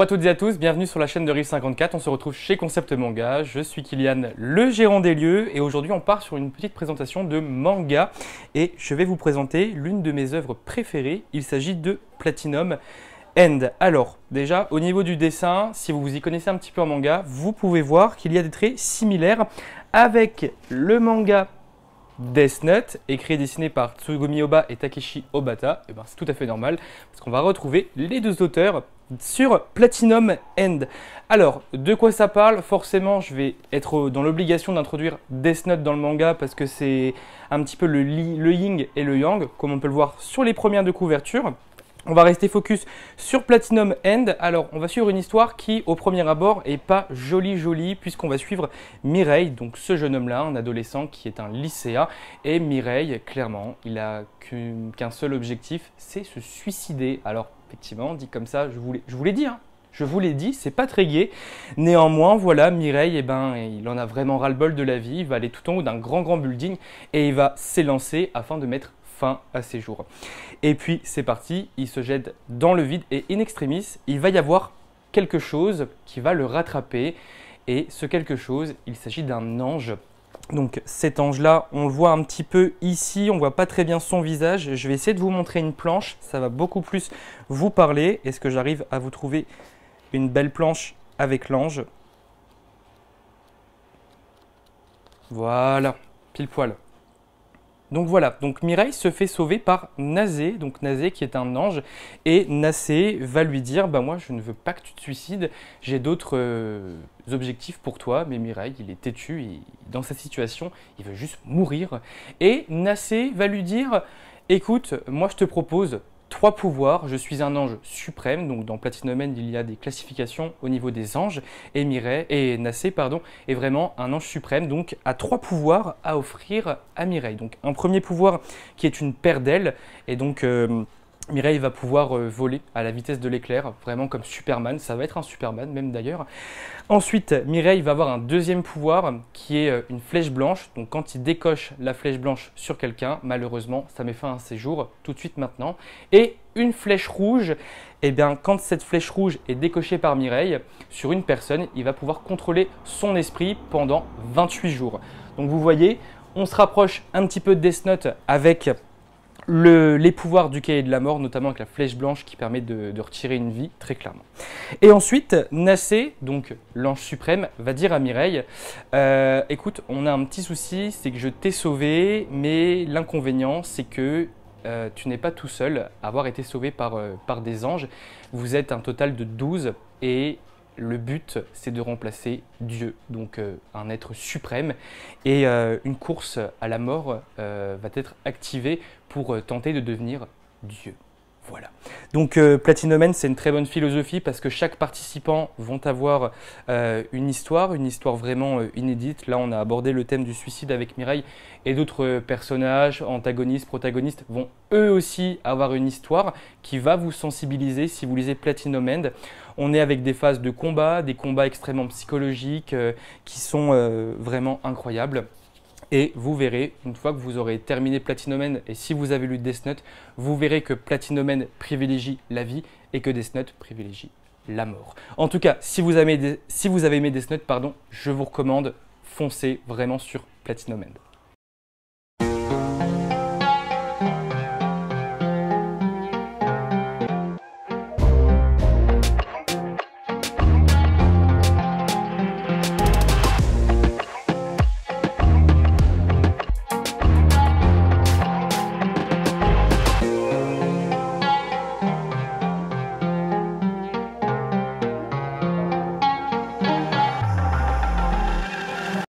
Bonjour à toutes et à tous, bienvenue sur la chaîne de Riff54, on se retrouve chez Concept Manga, je suis Kylian, le gérant des lieux, et aujourd'hui on part sur une petite présentation de manga, et je vais vous présenter l'une de mes œuvres préférées, il s'agit de Platinum End. Alors, déjà, au niveau du dessin, si vous vous y connaissez un petit peu en manga, vous pouvez voir qu'il y a des traits similaires avec le manga Death Note, écrit et dessiné par Tsugumi Ohba et Takeshi Obata. Et ben, c'est tout à fait normal, parce qu'on va retrouver les deux auteurs sur Platinum End. Alors, de quoi ça parle? Forcément, je vais être dans l'obligation d'introduire Death Note dans le manga, parce que c'est un petit peu le yin et le yang, comme on peut le voir sur les premières deux couvertures. On va rester focus sur Platinum End. Alors, on va suivre une histoire qui, au premier abord, est pas jolie, puisqu'on va suivre Mireille, donc ce jeune homme-là, un adolescent qui est un lycéen. Et Mireille, clairement, il a qu'un seul objectif, c'est se suicider. Alors, effectivement, dit comme ça, je vous l'ai dit, hein. Je vous l'ai dit, c'est pas très gai. Néanmoins, voilà, Mireille, eh ben, il en a vraiment ras-le-bol de la vie. Il va aller tout en haut d'un grand building et il va s'élancer afin de mettre fin à ses jours. Et puis c'est parti, il se jette dans le vide et in extremis, il va y avoir quelque chose qui va le rattraper. Et ce quelque chose, il s'agit d'un ange. Donc cet ange-là, on le voit un petit peu ici, on ne voit pas très bien son visage. Je vais essayer de vous montrer une planche, ça va beaucoup plus vous parler. Est-ce que j'arrive à vous trouver une belle planche avec l'ange? Voilà, pile poil. Donc voilà, donc Mireille se fait sauver par Nasé, donc Nasé qui est un ange, et Nasé va lui dire bah moi je ne veux pas que tu te suicides, j'ai d'autres objectifs pour toi, mais Mireille il est têtu, et dans sa situation il veut juste mourir, et Nasé va lui dire écoute, moi je te propose 3 pouvoirs, je suis un ange suprême, donc dans Platinum End il y a des classifications au niveau des anges, et Nasé est vraiment un ange suprême, donc a 3 pouvoirs à offrir à Mireille. Donc un premier pouvoir qui est une paire d'ailes, et donc Mireille va pouvoir voler à la vitesse de l'éclair, vraiment comme Superman, ça va être un Superman même d'ailleurs. Ensuite, Mireille va avoir un deuxième pouvoir qui est une flèche blanche, donc quand il décoche la flèche blanche sur quelqu'un, malheureusement, ça met fin à ses jours, tout de suite maintenant. Et une flèche rouge, et bien quand cette flèche rouge est décochée par Mireille sur une personne, il va pouvoir contrôler son esprit pendant 28 jours. Donc vous voyez, on se rapproche un petit peu de Death Note avec les pouvoirs du cahier de la mort, notamment avec la flèche blanche qui permet de retirer une vie, très clairement. Et ensuite, Nasé, donc l'ange suprême, va dire à Mireille écoute, on a un petit souci, c'est que je t'ai sauvé, mais l'inconvénient, c'est que tu n'es pas tout seul à avoir été sauvé par des anges. Vous êtes un total de 12 et le but, c'est de remplacer Dieu, donc un être suprême. Et une course à la mort va être activée pour tenter de devenir Dieu. Voilà. Donc Platinum End, c'est une très bonne philosophie parce que chaque participant vont avoir une histoire vraiment inédite. Là, on a abordé le thème du suicide avec Mireille et d'autres personnages, antagonistes, protagonistes, vont eux aussi avoir une histoire qui va vous sensibiliser si vous lisez Platinum End. On est avec des phases de combat, des combats extrêmement psychologiques qui sont vraiment incroyables. Et vous verrez, une fois que vous aurez terminé Platinum End, et si vous avez lu Death Note, vous verrez que Platinum End privilégie la vie et que Death Note privilégie la mort. En tout cas, si vous avez aimé Death Note, je vous recommande, foncez vraiment sur Platinum End.